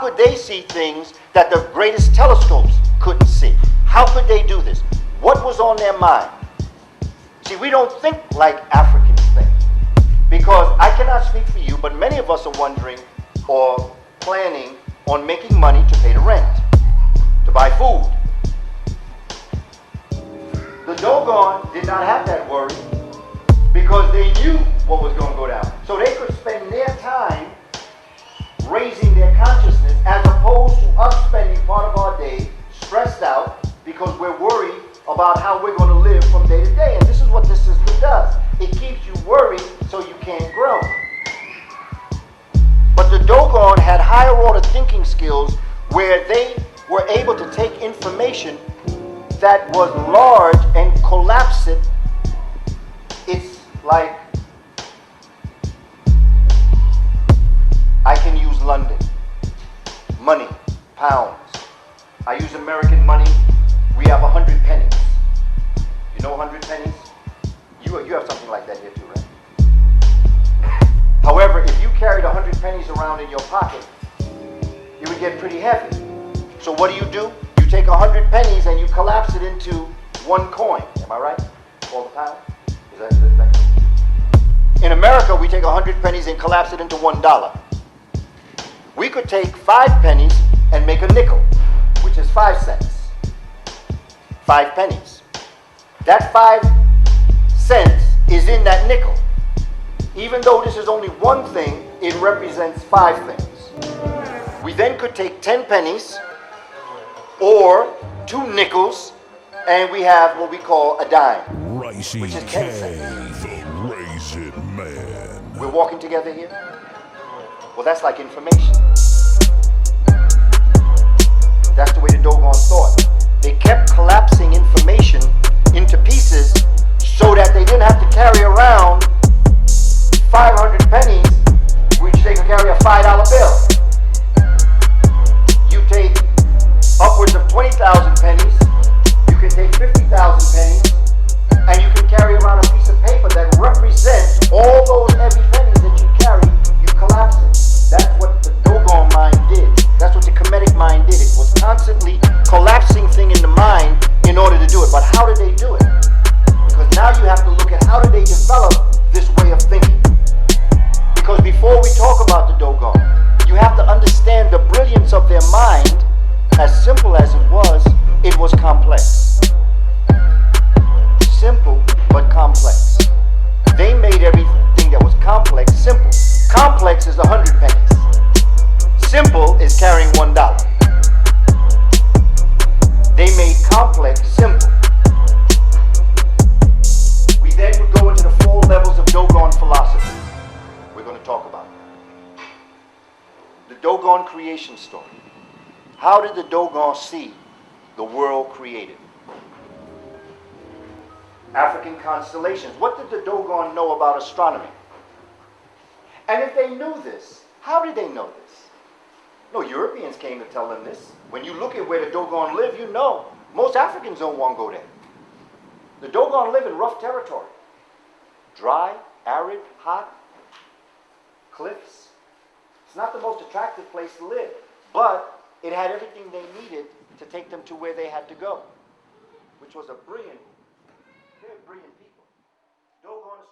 could they see things that the greatest telescopes couldn't see? How could they do this? What was on their mind? See, we don't think like Africans think. Because I cannot speak for you, but many of us are wondering or planning on making money to pay the rent, to buy food. The Dogon did not have that worry because they knew what was going to go down. So they could spend their time raising their consciousness as opposed to us spending part of our day stressed out because we're worried about how we're going to live from day to day. And this is what this system does. It keeps you worried so you can't grow. But the Dogon had higher order thinking skills where they were able to take information that was large and collapse it. It's like, I can use London, money, pounds. I use American money. We have 100 pennies. You know 100 pennies? You have something like that here too, right? However, if you carried 100 pennies around in your pocket, it would get pretty heavy. So what do? You take 100 pennies and you collapse it into one coin. Am I right? All the pound? Is that In America, we take 100 pennies and collapse it into $1. We could take 5 pennies and make a nickel, which is 5 cents. 5 pennies. That 5 cents is in that nickel. Even though this is only one thing, it represents 5 things. We then could take 10 pennies or 2 nickels, and we have what we call a dime, which is 10 cents. The Raisin Man. We're walking together here? Well, that's like information. That's the way the Dogon thought. They kept collapsing information into pieces so that they didn't have to carry around 500 pennies, which they could carry a $5 bill. You take upwards of 20,000 pennies, you can take 50,000 pennies, and you can carry around a piece of paper that represents all those heavy pennies that you carry, you collapse it. That's what the Dogon mind did. That's what the Kemetic mind did. It was constantly collapsing things in the mind in order to do it. But how did they do it? Because now you have to look at how did they develop this way of thinking. Because before we talk about the Dogon, you have to understand the brilliance of their mind. As simple as it was complex. Simple, but complex. They made everything that was complex simple. Complex is 100 pennies. Simple is carrying $1. They made complex simple. We then would go into the 4 levels of Dogon philosophy. We're going to talk about it. The Dogon creation story. How did the Dogon see the world created? African constellations. What did the Dogon know about astronomy? And if they knew this, how did they know this? No Europeans came to tell them this. When you look at where the Dogon live, you know most Africans don't want to go there. The Dogon live in rough territory. Dry, arid, hot, cliffs. It's not the most attractive place to live, but it had everything they needed to take them to where they had to go, which was a brilliant, very brilliant people. Dogon